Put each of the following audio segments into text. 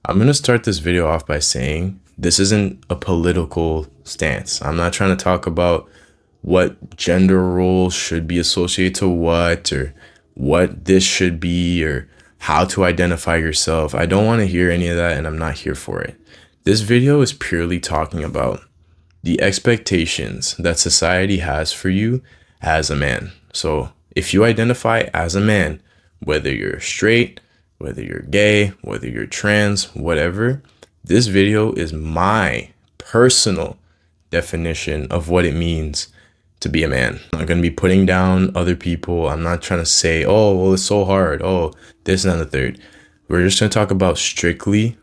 I'm going to start this video off by saying this isn't a political stance. I'm not trying to talk about what gender roles should be associated to what, or what this should be, or how to identify yourself. I don't want to hear any of that, and I'm not here for it. This video is purely talking about the expectations that society has for you as a man. So if you identify as a man, whether you're straight, whether you're gay, whether you're trans, whatever, this video is my personal definition of what it means to be a man. I'm not going to be putting down other people. I'm not trying to say, oh, well, it's so hard. Oh, this and the third. We're just going to talk about strictly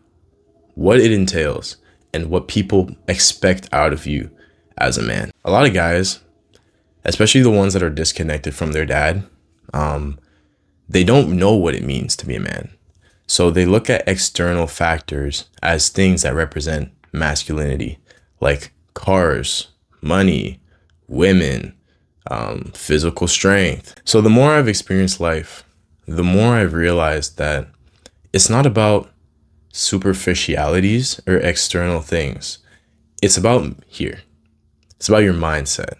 what it entails and what people expect out of you as a man. A lot of guys, especially the ones that are disconnected from their dad, they don't know what it means to be a man. So they look at external factors as things that represent masculinity, like cars, money, women, physical strength. So the more I've experienced life, the more I've realized that it's not about superficialities or external things. It's about here. It's about your mindset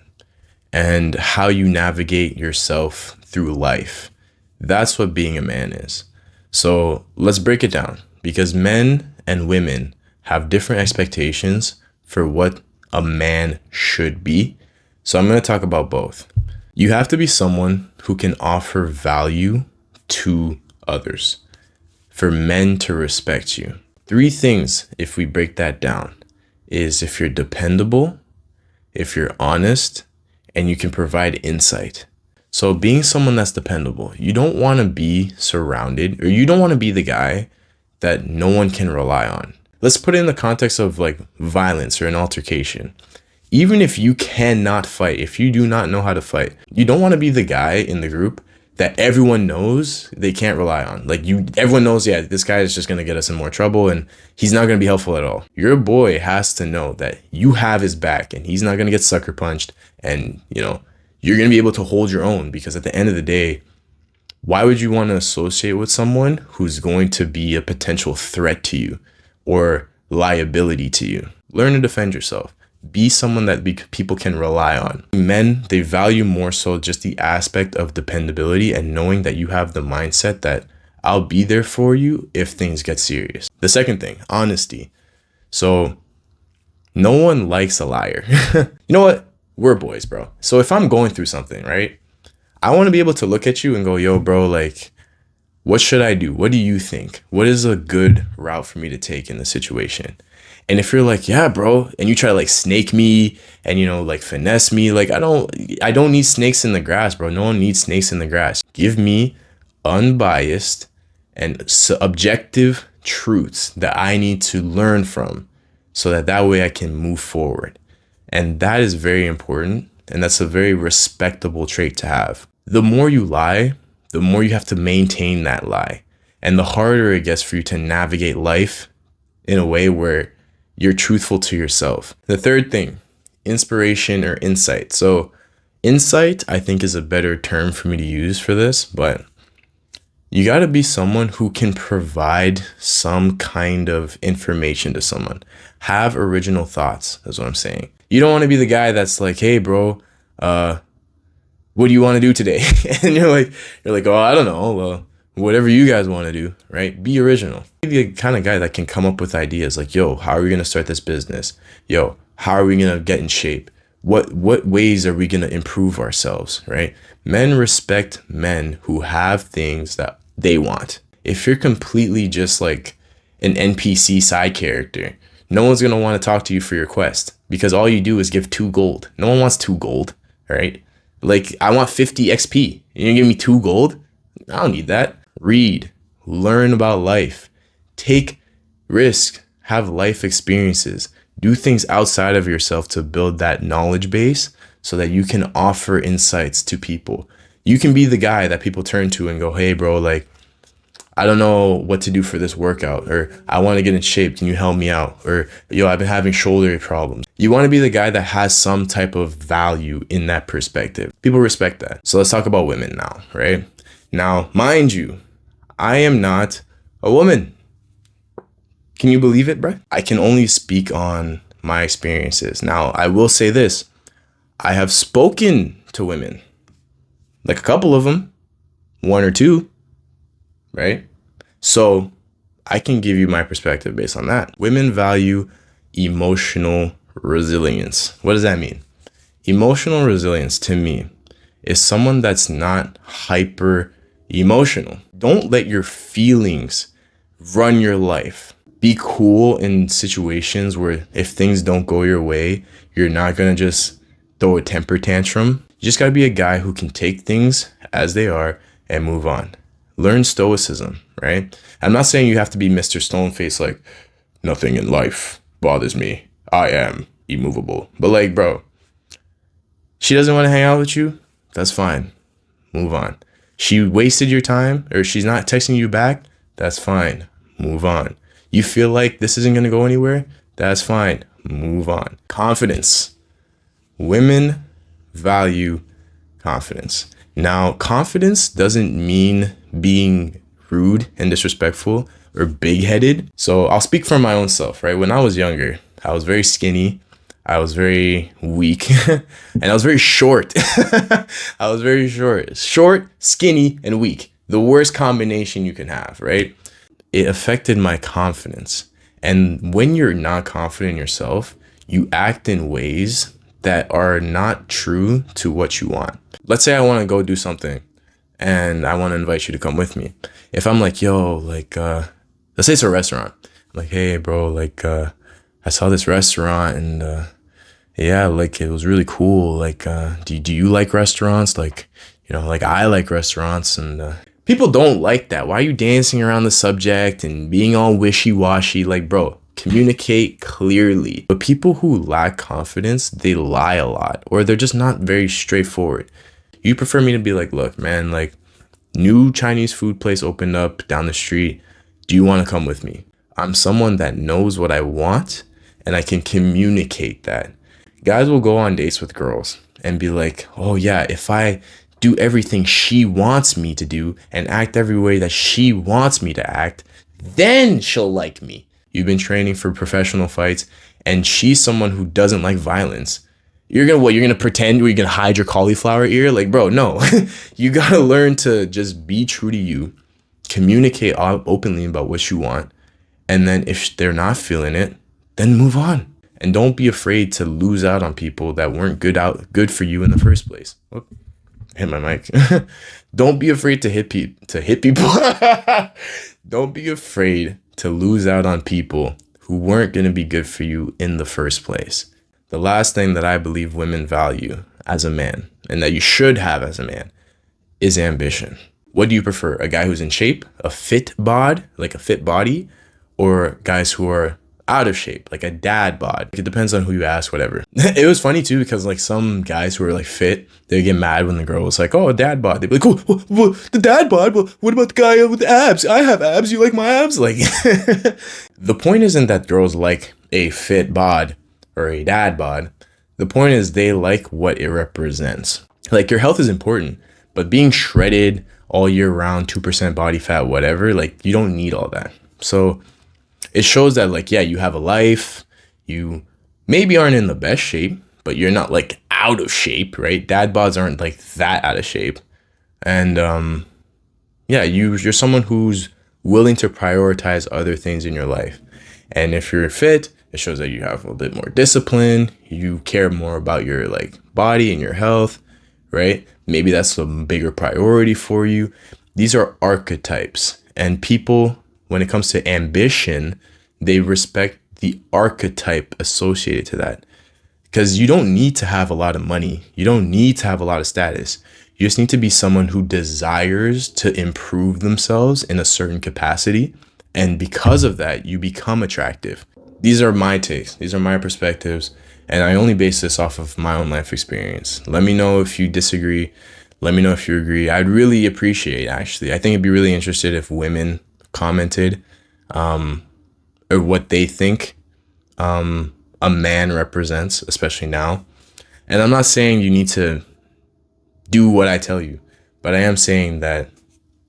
and how you navigate yourself through life. That's what being a man is. So let's break it down, because men and women have different expectations for what a man should be. So I'm going to talk about both. You have to be someone who can offer value to others, for men to respect you. 3 things, if we break that down, is if you're dependable, if you're honest, and you can provide insight. So being someone that's dependable, you don't want to be surrounded, or you don't want to be the guy that no one can rely on. Let's put it in the context of like violence or an altercation. Even if you cannot fight, if you do not know how to fight, you don't want to be the guy in the group that everyone knows they can't rely on. Like everyone knows, yeah, this guy is just going to get us in more trouble and he's not going to be helpful at all. Your boy has to know that you have his back and he's not going to get sucker punched, and you're going to be able to hold your own, because at the end of the day, why would you want to associate with someone who's going to be a potential threat to you or liability to you? Learn to defend yourself. Be someone that people can rely on. Men, they value more so just the aspect of dependability and knowing that you have the mindset that I'll be there for you if things get serious. The second thing, honesty. So no one likes a liar. You know what? We're boys, bro. So if I'm going through something, right, I want to be able to look at you and go, yo, bro, like, what should I do? What do you think? What is a good route for me to take in the situation? And if you're like, yeah, bro, and you try to like snake me and, like finesse me, like I don't need snakes in the grass, bro. No one needs snakes in the grass. Give me unbiased and objective truths that I need to learn from, so that way I can move forward. And that is very important. And that's a very respectable trait to have. The more you lie, the more you have to maintain that lie. And the harder it gets for you to navigate life in a way where you're truthful to yourself. The third thing, inspiration or insight. So insight, I think, is a better term for me to use for this, but you got to be someone who can provide some kind of information to someone. Have original thoughts, is what I'm saying. You don't want to be the guy that's like, hey, bro, what do you want to do today? And you're like, oh, I don't know. Well, whatever you guys want to do, right? Be original. Be the kind of guy that can come up with ideas like, yo, how are we going to start this business? Yo, how are we going to get in shape? What ways are we going to improve ourselves, right? Men respect men who have things that they want. If you're completely just like an NPC side character, no one's going to want to talk to you for your quest, because all you do is give 2 gold. No one wants 2 gold, right? Like, I want 50 XP. You're going to give me 2 gold? I don't need that. Read, learn about life, take risks, have life experiences, do things outside of yourself to build that knowledge base so that you can offer insights to people. You can be the guy that people turn to and go, hey, bro, like, I don't know what to do for this workout, or I want to get in shape. Can you help me out? Or, yo, I've been having shoulder problems. You want to be the guy that has some type of value in that perspective. People respect that. So let's talk about women now, right? Now, mind you, I am not a woman. Can you believe it, bro? I can only speak on my experiences. Now, I will say this. I have spoken to women, like a couple of them, one or two, right? So I can give you my perspective based on that. Women value emotional resilience. What does that mean? Emotional resilience to me is someone that's not hyper emotional. Don't let your feelings run your life. Be cool in situations where if things don't go your way, you're not going to just throw a temper tantrum. You just got to be a guy who can take things as they are and move on. Learn stoicism, right? I'm not saying you have to be Mr. Stoneface, like, nothing in life bothers me. I am immovable. But like, bro, she doesn't want to hang out with you. That's fine. Move on. She wasted your time or she's not texting you back. That's fine. Move on. You feel like this isn't going to go anywhere. That's fine. Move on. Confidence. Women value confidence. Now, confidence doesn't mean being rude and disrespectful or big-headed. So I'll speak for my own self, right? When I was younger, I was very skinny. I was very weak and I was very short. I was very short. Short, skinny, and weak. The worst combination you can have, right? It affected my confidence. And when you're not confident in yourself, you act in ways that are not true to what you want. Let's say I want to go do something and I want to invite you to come with me. If I'm like, yo, like, let's say it's a restaurant. I'm like, hey, bro, like, I saw this restaurant and, yeah, like it was really cool. Like, do you like restaurants? Like, you know, like I like restaurants and, people don't like that. Why are you dancing around the subject and being all wishy-washy? Like, bro, communicate clearly. But people who lack confidence, they lie a lot or they're just not very straightforward. You prefer me to be like, look, man, like new Chinese food place opened up down the street. Do you want to come with me? I'm someone that knows what I want and I can communicate that. Guys will go on dates with girls and be like, oh yeah, if I do everything she wants me to do and act every way that she wants me to act, then she'll like me. You've been training for professional fights and she's someone who doesn't like violence. You're gonna pretend you're gonna hide your cauliflower ear? Like, bro, no. You gotta learn to just be true to you, communicate openly about what you want, and then if they're not feeling it, then move on. And don't be afraid to lose out on people that weren't good for you in the first place. Whoop. Hit my mic. Don't be afraid to hit people. Don't be afraid to lose out on people who weren't going to be good for you in the first place. The last thing that I believe women value as a man and that you should have as a man is ambition. What do you prefer? A guy who's in shape, a fit bod, like a fit body, or guys who are out of shape, like a dad bod? It depends on who you ask, whatever. It was funny too, because like some guys who are like fit, they get mad when the girl was like, oh, a dad bod. They'd be like, oh, the dad bod? Well, what about the guy with the abs? I have abs. You like my abs? Like, the point isn't that girls like a fit bod or a dad bod. The point is they like what it represents. Like, your health is important, but being shredded all year round, 2% body fat, whatever, like you don't need all that. So it shows that, like, yeah, you have a life, you maybe aren't in the best shape, but you're not like out of shape, right? Dad bods aren't like that out of shape. And yeah, you're someone who's willing to prioritize other things in your life. And if you're fit, it shows that you have a little bit more discipline, you care more about your like body and your health, right? Maybe that's a bigger priority for you. These are archetypes, and people, when it comes to ambition, they respect the archetype associated to that. Because you don't need to have a lot of money. You don't need to have a lot of status. You just need to be someone who desires to improve themselves in a certain capacity. And because of that, you become attractive. These are my takes. These are my perspectives. And I only base this off of my own life experience. Let me know if you disagree. Let me know if you agree. I'd really appreciate, actually. I think I'd be really interested if women commented or what they think a man represents, especially now. And I'm not saying you need to do what I tell you, but I am saying that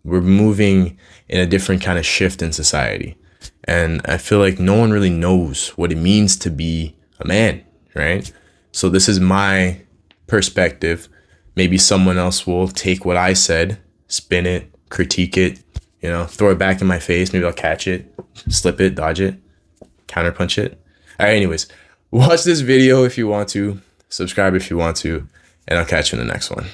we're moving in a different kind of shift in society. And I feel like no one really knows what it means to be a man, right? So this is my perspective. Maybe someone else will take what I said, spin it, critique it, throw it back in my face. Maybe I'll catch it, slip it, dodge it, counterpunch it. All right, anyways, watch this video if you want to, subscribe if you want to, and I'll catch you in the next one.